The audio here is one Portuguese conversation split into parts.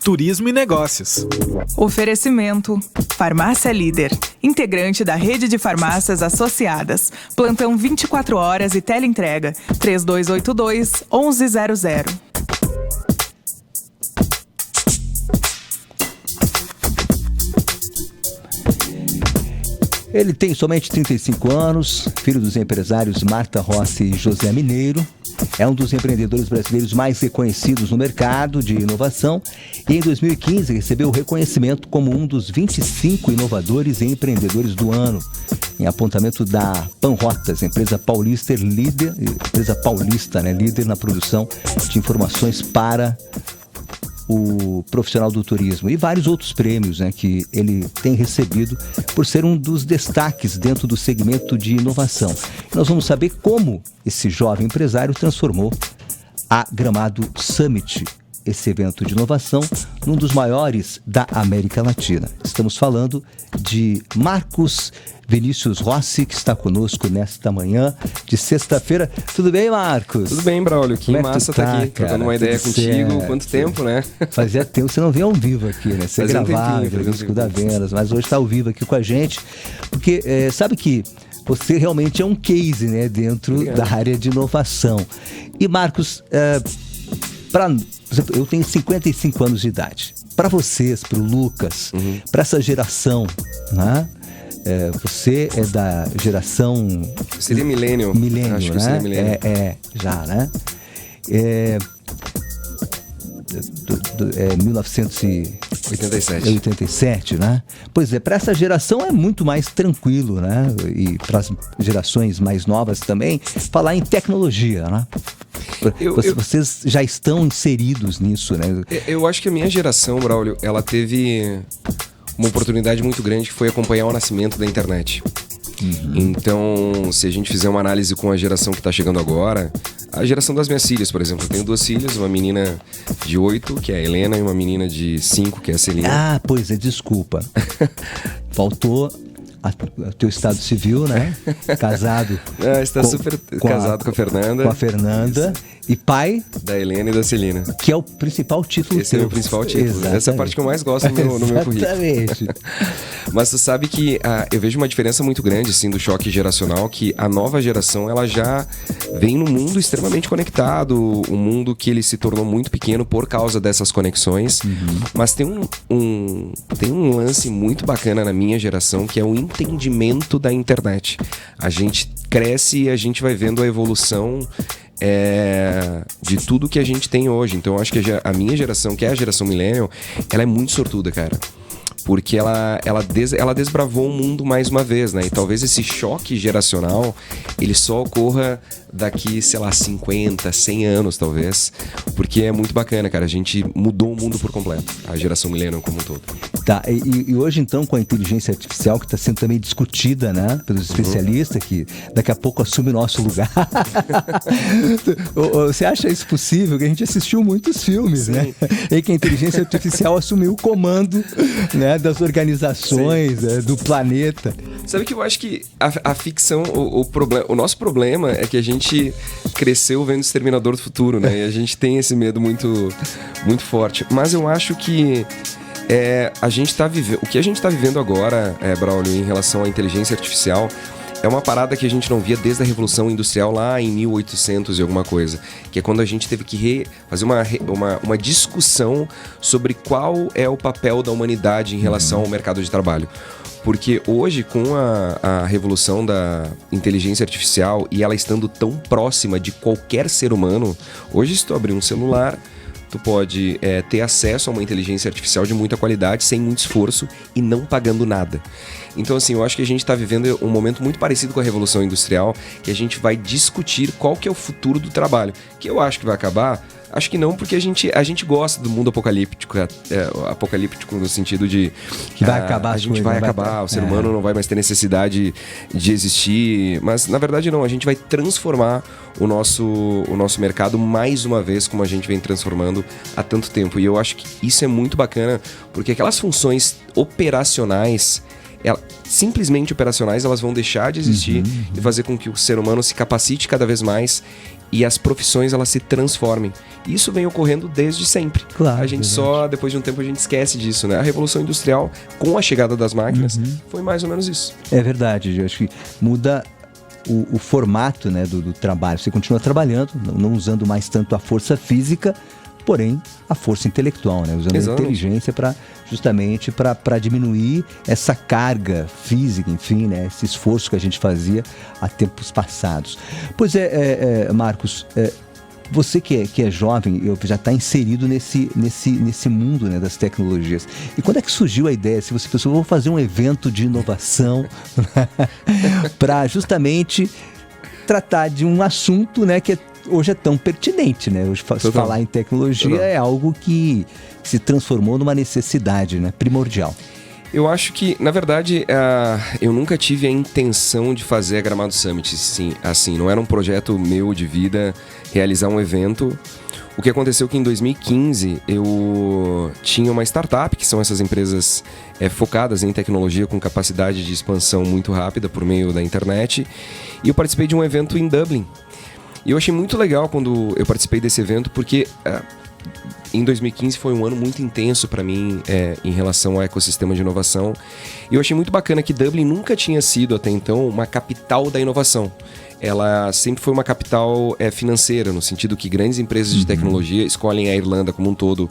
turismo e negócios. Oferecimento: Farmácia Líder, integrante da rede de farmácias associadas. Plantão 24 horas e teleentrega 3282-1100. Ele tem somente 35 anos, filho dos empresários Marta Rossi e José Mineiro. É um dos empreendedores brasileiros mais reconhecidos no mercado de inovação e em 2015 recebeu o reconhecimento como um dos 25 inovadores e empreendedores do ano, em apontamento da Panrotas, empresa paulista líder na produção de informações para o profissional do turismo, e vários outros prêmios, que ele tem recebido por ser um dos destaques dentro do segmento de inovação. Nós vamos saber como esse jovem empresário transformou a Gramado Summit, esse evento de inovação, num dos maiores da América Latina. Estamos falando de Marcos Vinícius Rossi, que está conosco nesta manhã de sexta-feira. Tudo bem, Marcos? Tudo bem, Braulio. Que massa estar aqui, trocando uma ideia contigo. Certo. Quanto tempo, né? Fazia tempo, você não vem ao vivo aqui, né? Você gravava, disco da Vendas, mas hoje está ao vivo aqui com a gente, porque sabe que você realmente é um case, dentro da área de inovação. E, Marcos, eu tenho 55 anos de idade. Para vocês, para o Lucas, para essa geração, né? Você é da geração... Seria millennial. Millennial, acho né? Que seria millennial. Já, né? 1987, né? Pois é, para essa geração é muito mais tranquilo, né? E para as gerações mais novas também, falar em tecnologia, né? Vocês já estão inseridos nisso, né? Eu acho que a minha geração, Braulio, ela teve uma oportunidade muito grande, que foi acompanhar o nascimento da internet. Então, se a gente fizer uma análise com a geração que está chegando agora, a geração das minhas filhas, por exemplo, eu tenho 2 filhas, uma menina de 8, que é a Helena, e uma menina de 5, que é a Celina. Ah, pois é, desculpa. Faltou o teu estado civil, né? Casado. Está super casado com a Fernanda. Com a Fernanda. Isso. E pai da Helena e da Celina. Que é o principal título. Esse é o principal título. Exatamente. Essa é a parte que eu mais gosto no meu currículo. Exatamente. Mas tu sabe que eu vejo uma diferença muito grande, assim, do choque geracional, que a nova geração, ela já vem num mundo extremamente conectado, um mundo que ele se tornou muito pequeno por causa dessas conexões. Mas tem um lance muito bacana na minha geração, que é o entendimento da internet. A gente cresce e a gente vai vendo a evolução de tudo que a gente tem hoje. Então eu acho que a minha geração, que é a geração millennial, ela é muito sortuda, cara. Porque ela desbravou o mundo mais uma vez, né? E talvez esse choque geracional, ele só ocorra daqui, 50, 100 anos, talvez. Porque é muito bacana, cara. A gente mudou o mundo por completo. A geração millennial como um todo. Tá, e hoje então, com a inteligência artificial, que está sendo também discutida, né? Pelos especialistas, que daqui a pouco assume o nosso lugar. Você acha isso possível? Que a gente assistiu muitos filmes, Sim. né? E que a inteligência artificial assumiu o comando, né? Das organizações, do planeta. Sabe que eu acho que a ficção, o nosso problema é que a gente cresceu vendo Exterminador do Futuro, né? E a gente tem esse medo muito, muito forte. Mas eu acho que o que a gente está vivendo agora, Braulio, em relação à inteligência artificial, é uma parada que a gente não via desde a Revolução Industrial lá em 1800 e alguma coisa. Que é quando a gente teve que fazer uma discussão sobre qual é o papel da humanidade em relação ao mercado de trabalho. Porque hoje, com a revolução da inteligência artificial e ela estando tão próxima de qualquer ser humano, hoje se tu abrir um celular, tu pode ter acesso a uma inteligência artificial de muita qualidade, sem muito esforço e não pagando nada. Então, assim, eu acho que a gente está vivendo um momento muito parecido com a Revolução Industrial, que a gente vai discutir qual que é o futuro do trabalho. Que eu acho que vai acabar... Acho que não, porque a gente gosta do mundo apocalíptico, apocalíptico no sentido de... Que vai acabar, a gente vai acabar, o ser humano não vai mais ter necessidade de existir, mas na verdade não, a gente vai transformar o nosso mercado mais uma vez, como a gente vem transformando há tanto tempo. E eu acho que isso é muito bacana, porque aquelas funções operacionais... simplesmente operacionais, elas vão deixar de existir e fazer com que o ser humano se capacite cada vez mais e as profissões elas se transformem. Isso vem ocorrendo desde sempre. Claro, a gente só, depois de um tempo, a gente esquece disso, né? A Revolução Industrial, com a chegada das máquinas, foi mais ou menos isso. É verdade, eu acho que muda o formato, né, do trabalho. Você continua trabalhando, não usando mais tanto a força física, porém a força intelectual, né? Usando a inteligência justamente para diminuir essa carga física, enfim, né? Esse esforço que a gente fazia há tempos passados. Pois Marcos, você que é jovem, já está inserido nesse mundo, né, das tecnologias. E quando é que surgiu a ideia? Se você pensou, vou fazer um evento de inovação para justamente tratar de um assunto, né, que hoje é tão pertinente, né? Hoje falar em tecnologia é algo que se transformou numa necessidade, né, primordial. Eu acho que, na verdade, eu nunca tive a intenção de fazer a Gramado Summit, sim, assim, não era um projeto meu de vida realizar um evento. O que aconteceu é que em 2015 eu tinha uma startup, que são essas empresas focadas em tecnologia com capacidade de expansão muito rápida por meio da internet, e eu participei de um evento em Dublin. E eu achei muito legal quando eu participei desse evento, porque em 2015 foi um ano muito intenso para mim em relação ao ecossistema de inovação. E eu achei muito bacana que Dublin nunca tinha sido até então uma capital da inovação. Ela sempre foi uma capital financeira, no sentido que grandes empresas de tecnologia escolhem a Irlanda como um todo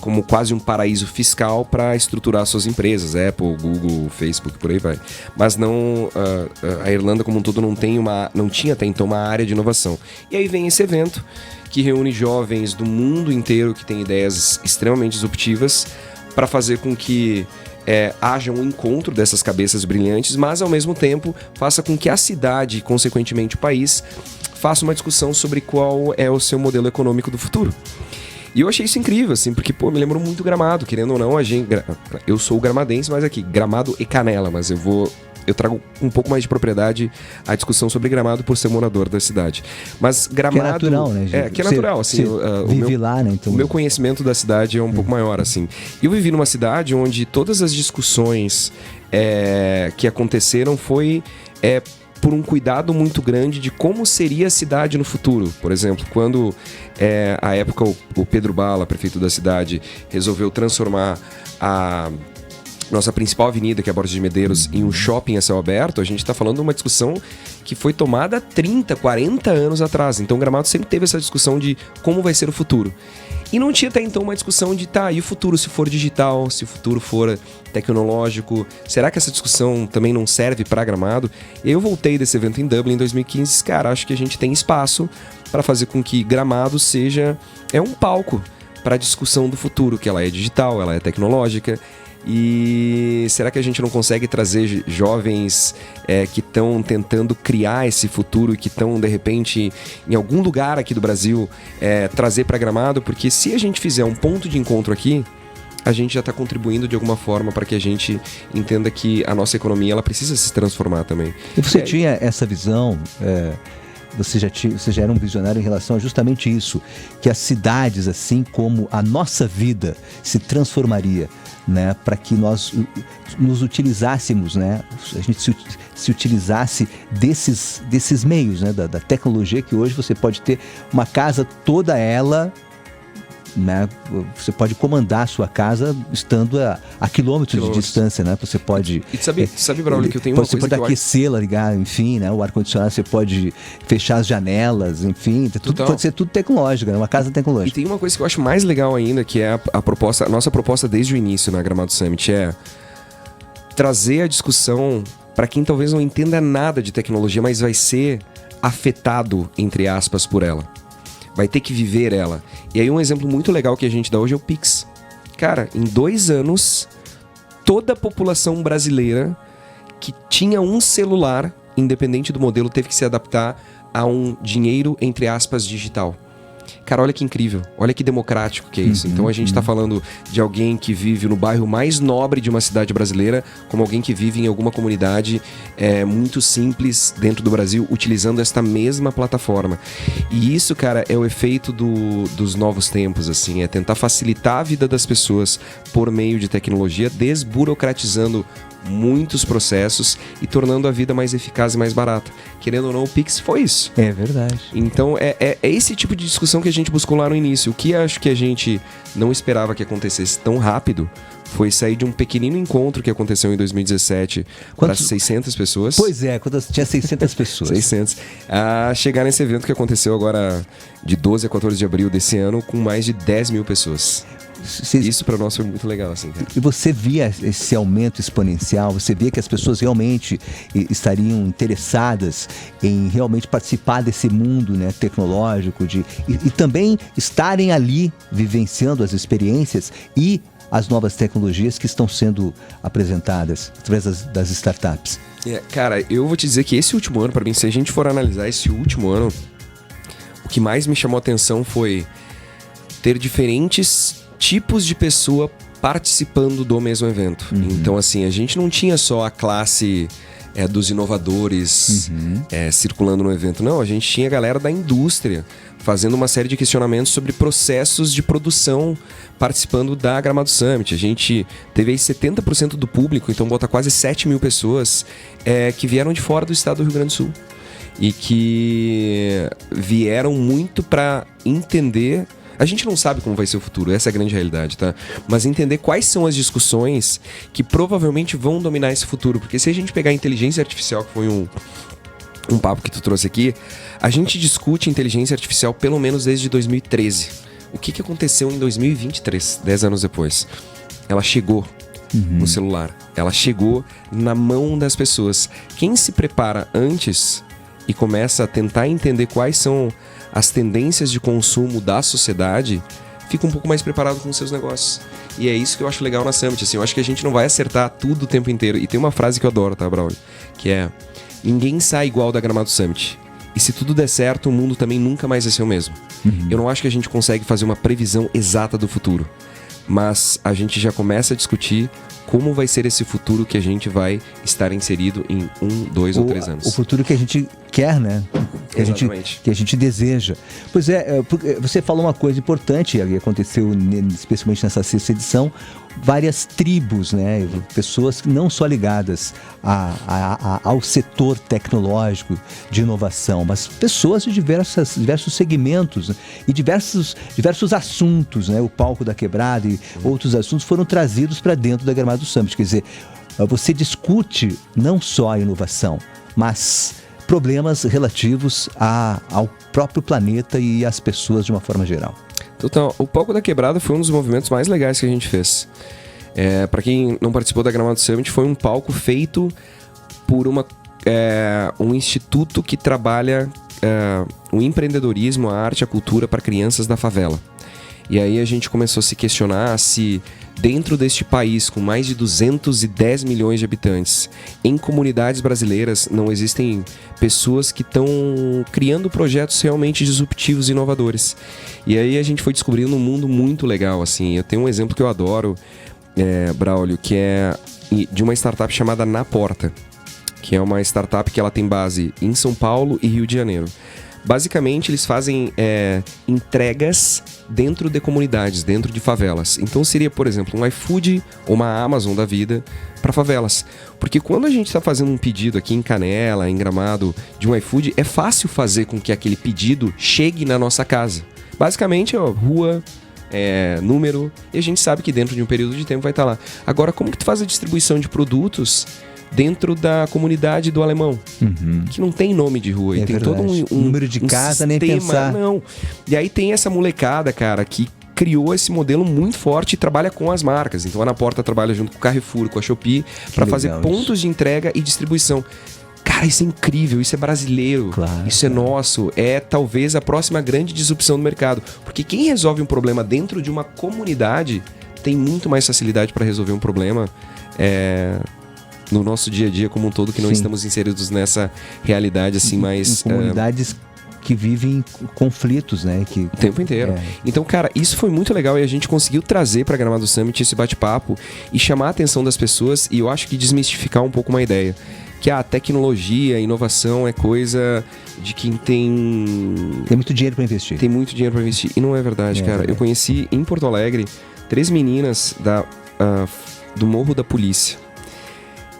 como quase um paraíso fiscal para estruturar suas empresas, Apple, Google, Facebook, por aí vai. Mas não, a Irlanda como um todo não tinha até então uma área de inovação. E aí vem esse evento que reúne jovens do mundo inteiro que têm ideias extremamente disruptivas para fazer com que haja um encontro dessas cabeças brilhantes, mas ao mesmo tempo faça com que a cidade e consequentemente o país faça uma discussão sobre qual é o seu modelo econômico do futuro. E eu achei isso incrível, assim, porque, me lembrou muito Gramado, querendo ou não, eu sou gramadense, mas aqui, Gramado e Canela, mas eu trago um pouco mais de propriedade à discussão sobre Gramado por ser morador da cidade. Mas Gramado... Que é natural, né? Que é natural, assim. Vive lá, né? Então... O meu conhecimento da cidade é um pouco maior, assim. Eu vivi numa cidade onde todas as discussões que aconteceram foi... por um cuidado muito grande de como seria a cidade no futuro. Por exemplo, quando, à época, o Pedro Bala, prefeito da cidade, resolveu transformar a nossa principal avenida, que é a Borges de Medeiros, em um shopping a céu aberto, a gente está falando de uma discussão que foi tomada há 30, 40 anos atrás. Então, Gramado sempre teve essa discussão de como vai ser o futuro. E não tinha até então uma discussão de, e o futuro se for digital, se o futuro for tecnológico, será que essa discussão também não serve para Gramado? Eu voltei desse evento em Dublin em 2015, cara, acho que a gente tem espaço para fazer com que Gramado seja um palco para a discussão do futuro, que ela é digital, ela é tecnológica. E será que a gente não consegue trazer jovens que estão tentando criar esse futuro e que estão, de repente, em algum lugar aqui do Brasil, trazer para Gramado? Porque se a gente fizer um ponto de encontro aqui, a gente já está contribuindo de alguma forma para que a gente entenda que a nossa economia ela precisa se transformar também. E você tinha essa visão... Você já era um visionário em relação a justamente isso, que as cidades, assim como a nossa vida, se transformaria, né, para que nós nos utilizássemos, né, a gente se utilizasse desses meios, né, da tecnologia, que hoje você pode ter uma casa toda ela, né, você pode comandar a sua casa estando a quilômetros de distância, né? Você pode... E sabe, Braulio, que eu tenho uma coisa que você pode aquecê-la, ligar, enfim, né? O ar-condicionado, você pode fechar as janelas, enfim, pode ser tudo tecnológico, né? Uma casa tecnológica. E tem uma coisa que eu acho mais legal ainda, que é a nossa proposta desde o início na Gramado Summit, é trazer a discussão para quem talvez não entenda nada de tecnologia, mas vai ser afetado, entre aspas, por ela. Vai ter que viver ela. E aí um exemplo muito legal que a gente dá hoje é o Pix. Cara, em 2 anos, toda a população brasileira que tinha um celular, independente do modelo, teve que se adaptar a um dinheiro, entre aspas, digital. Cara, olha que incrível, olha que democrático que é isso. Então a gente tá falando de alguém que vive no bairro mais nobre de uma cidade brasileira, como alguém que vive em alguma comunidade muito simples dentro do Brasil, utilizando esta mesma plataforma. E isso, cara, é o efeito dos novos tempos, assim, é tentar facilitar a vida das pessoas por meio de tecnologia, desburocratizando muitos processos e tornando a vida mais eficaz e mais barata. Querendo ou não, o Pix foi isso. É verdade. Então, é esse tipo de discussão que a gente buscou lá no início. O que acho que a gente não esperava que acontecesse tão rápido foi sair de um pequenino encontro que aconteceu em 2017 para 600 pessoas. Pois é, quando tinha 600 pessoas. 600. A chegar nesse evento que aconteceu agora de 12 a 14 de abril desse ano com mais de 10 mil pessoas. Isso para nós foi muito legal, assim, cara. E você via esse aumento exponencial, você via que as pessoas realmente estariam interessadas em realmente participar desse mundo, né, tecnológico e também estarem ali vivenciando as experiências e as novas tecnologias que estão sendo apresentadas através das startups. Cara, eu vou te dizer que esse último ano, para mim, se a gente for analisar esse último ano, o que mais me chamou a atenção foi ter diferentes tipos de pessoa participando do mesmo evento. Então, assim, a gente não tinha só a classe dos inovadores circulando no evento. Não, a gente tinha a galera da indústria fazendo uma série de questionamentos sobre processos de produção participando da Gramado Summit. A gente teve aí 70% do público, então bota quase 7 mil pessoas que vieram de fora do estado do Rio Grande do Sul e que vieram muito para entender. A gente não sabe como vai ser o futuro, essa é a grande realidade, tá? Mas entender quais são as discussões que provavelmente vão dominar esse futuro. Porque se a gente pegar a inteligência artificial, que foi um papo que tu trouxe aqui, a gente discute inteligência artificial pelo menos desde 2013. O que aconteceu em 2023, 10 anos depois? Ela chegou no celular, ela chegou na mão das pessoas. Quem se prepara antes e começa a tentar entender quais são as tendências de consumo da sociedade, fica um pouco mais preparado com os seus negócios. E é isso que eu acho legal na Summit, assim, eu acho que a gente não vai acertar tudo o tempo inteiro. E tem uma frase que eu adoro, tá, Braulio? Que é: ninguém sai igual da Gramado Summit. E se tudo der certo, o mundo também nunca mais vai ser o mesmo. Eu não acho que a gente consegue fazer uma previsão exata do futuro, mas a gente já começa a discutir como vai ser esse futuro que a gente vai estar inserido em 1, 2 ou 3 anos. O futuro que a gente quer, né? Que a gente deseja. Pois é, você falou uma coisa importante, que aconteceu especialmente nessa 6ª edição, várias tribos, né? Pessoas não só ligadas ao setor tecnológico de inovação, mas pessoas de diversos segmentos, né? E diversos assuntos, né? O palco da quebrada e outros assuntos foram trazidos para dentro da Gramado Summit. Quer dizer, você discute não só a inovação, mas problemas relativos ao próprio planeta e às pessoas de uma forma geral. Então, o Palco da Quebrada foi um dos movimentos mais legais que a gente fez. Para quem não participou da Gramado Summit, foi um palco feito por um instituto que trabalha o empreendedorismo, a arte e a cultura para crianças da favela. E aí a gente começou a se questionar se dentro deste país, com mais de 210 milhões de habitantes, em comunidades brasileiras, não existem pessoas que estão criando projetos realmente disruptivos e inovadores. E aí a gente foi descobrindo um mundo muito legal, assim. Eu tenho um exemplo que eu adoro, Braulio, que é de uma startup chamada Na Porta, que é uma startup que ela tem base em São Paulo e Rio de Janeiro. Basicamente, eles fazem entregas dentro de comunidades, dentro de favelas. Então seria, por exemplo, um iFood ou uma Amazon da vida para favelas. Porque quando a gente está fazendo um pedido aqui em Canela, em Gramado, de um iFood, é fácil fazer com que aquele pedido chegue na nossa casa. Basicamente, rua, número, e a gente sabe que dentro de um período de tempo vai estar lá. Agora, como que tu faz a distribuição de produtos dentro da comunidade do Alemão, que não tem nome de rua, e tem todo um número de casa, sistema, nem pensar. Não. E aí tem essa molecada, cara, que criou esse modelo muito forte e trabalha com as marcas. Então a Na Porta trabalha junto com o Carrefour, com a Shopee, para fazer pontos de entrega e distribuição. Cara, isso é incrível, isso é brasileiro, claro, isso é nosso, é talvez a próxima grande disrupção do mercado. Porque quem resolve um problema dentro de uma comunidade tem muito mais facilidade para resolver um problema no nosso dia a dia como um todo, que não estamos inseridos nessa realidade assim mais... Em comunidades que vivem conflitos, né? O tempo inteiro. Então, cara, isso foi muito legal e a gente conseguiu trazer para Gramado Summit esse bate-papo e chamar a atenção das pessoas e eu acho que desmistificar um pouco uma ideia. Que a tecnologia, a inovação é coisa de quem tem... Tem muito dinheiro para investir. Tem muito dinheiro para investir. E não é verdade, cara. Eu conheci em Porto Alegre 3 meninas do Morro da Polícia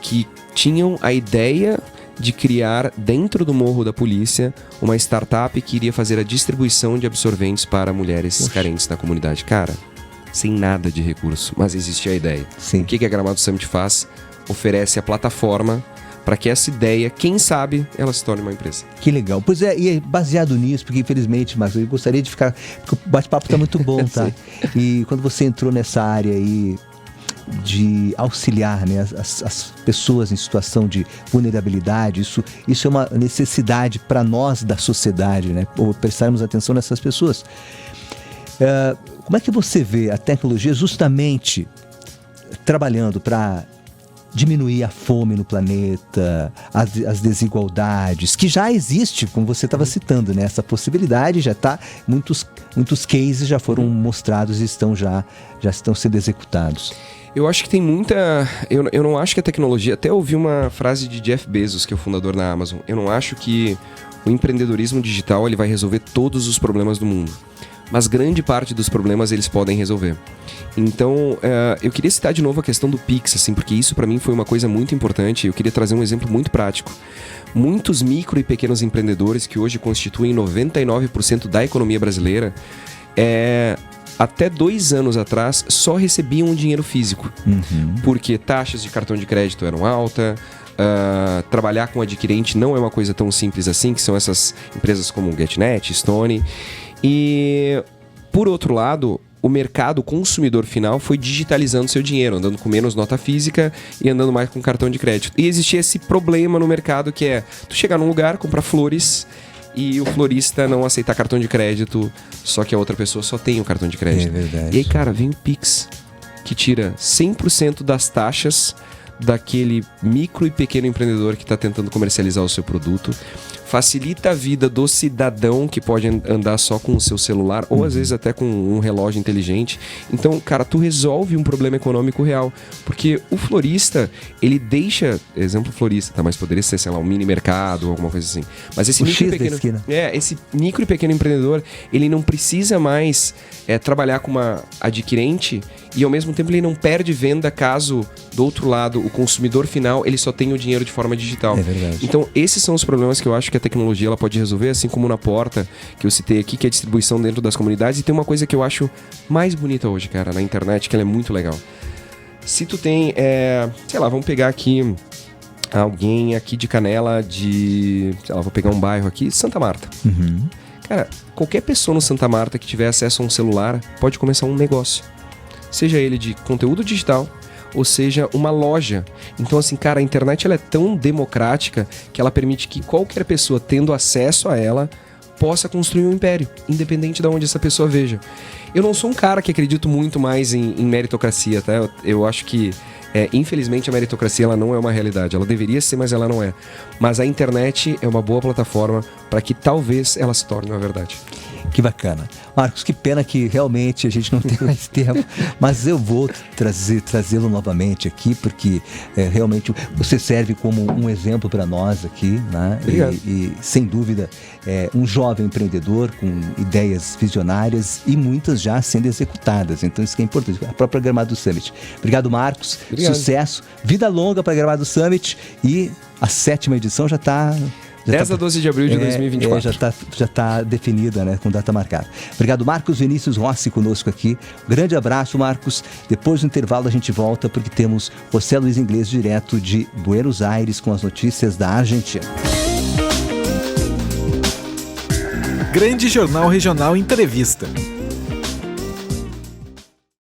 que tinham a ideia de criar dentro do Morro da Polícia uma startup que iria fazer a distribuição de absorventes para mulheres carentes na comunidade. Cara, sem nada de recurso, mas existia a ideia. Sim. O que a Gramado Summit faz? Oferece a plataforma para que essa ideia, quem sabe, ela se torne uma empresa. Que legal. Pois é, e baseado nisso, porque infelizmente, Marcos, eu gostaria de ficar... Porque o bate-papo está muito bom, tá? E quando você entrou nessa área aí de auxiliar, né, as pessoas em situação de vulnerabilidade, isso é uma necessidade para nós da sociedade, né? Ou prestarmos atenção nessas pessoas. Como é que você vê a tecnologia justamente trabalhando para diminuir a fome no planeta, as desigualdades, que já existe, como você estava citando, né? Essa possibilidade já está, muitos cases já foram mostrados e já estão sendo executados. Eu acho que tem muita... Eu não acho que a tecnologia... Até ouvi uma frase de Jeff Bezos, que é o fundador da Amazon. Eu não acho que o empreendedorismo digital ele vai resolver todos os problemas do mundo. Mas grande parte dos problemas eles podem resolver. Então, eu queria citar de novo a questão do Pix, assim, porque isso para mim foi uma coisa muito importante. Eu queria trazer um exemplo muito prático. Muitos micro e pequenos empreendedores que hoje constituem 99% da economia brasileira, até 2 anos atrás, só recebiam um dinheiro físico. Porque taxas de cartão de crédito eram altas, trabalhar com adquirente não é uma coisa tão simples assim, que são essas empresas como GetNet, Stone. E, por outro lado, o mercado consumidor final foi digitalizando seu dinheiro, andando com menos nota física e andando mais com cartão de crédito. E existia esse problema no mercado que é tu chegar num lugar, comprar flores e o florista não aceitar cartão de crédito, só que a outra pessoa só tem o cartão de crédito. É verdade. E aí, cara, vem o Pix, que tira 100% das taxas daquele micro e pequeno empreendedor que está tentando comercializar o seu produto, facilita a vida do cidadão que pode andar só com o seu celular ou às vezes até com um relógio inteligente. Então, cara, tu resolve um problema econômico real, porque o florista, ele deixa, exemplo florista, tá, mas poderia ser, sei lá, um mini mercado ou alguma coisa assim. Mas esse esse micro e pequeno empreendedor, ele não precisa mais trabalhar com uma adquirente e ao mesmo tempo ele não perde venda caso do outro lado o consumidor final ele só tenha o dinheiro de forma digital. É verdade. Então esses são os problemas que eu acho que a tecnologia ela pode resolver, assim como na porta que eu citei aqui, que é a distribuição dentro das comunidades. E tem uma coisa que eu acho mais bonita hoje, cara, na internet, que ela é muito legal. Se tu tem, sei lá, vamos pegar aqui alguém aqui de Canela sei lá, vou pegar um bairro aqui, Santa Marta. Cara, qualquer pessoa no Santa Marta que tiver acesso a um celular pode começar um negócio. Seja ele de conteúdo digital, ou seja, uma loja. Então, assim, cara, a internet ela é tão democrática que ela permite que qualquer pessoa, tendo acesso a ela, possa construir um império, independente de onde essa pessoa veja. Eu não sou um cara que acredito muito mais em meritocracia, tá? Eu acho que, infelizmente, a meritocracia ela não é uma realidade. Ela deveria ser, mas ela não é. Mas a internet é uma boa plataforma para que talvez ela se torne uma verdade. Que bacana. Marcos, que pena que realmente a gente não tem mais tempo, mas eu vou trazê-lo novamente aqui, porque realmente você serve como um exemplo para nós aqui, né? Obrigado. E sem dúvida, um jovem empreendedor com ideias visionárias e muitas já sendo executadas. Então isso que é importante. A própria Gramado Summit. Obrigado, Marcos. Obrigado. Sucesso. Vida longa para a Gramado Summit e a 7ª edição já está... 10 a 12 de abril de 2024. Já está definida, né, com data marcada. Obrigado, Marcos Vinícius Rossi, conosco aqui. Grande abraço, Marcos. Depois do intervalo a gente volta, porque temos José Luiz Inglês direto de Buenos Aires com as notícias da Argentina. Grande Jornal Regional Entrevista.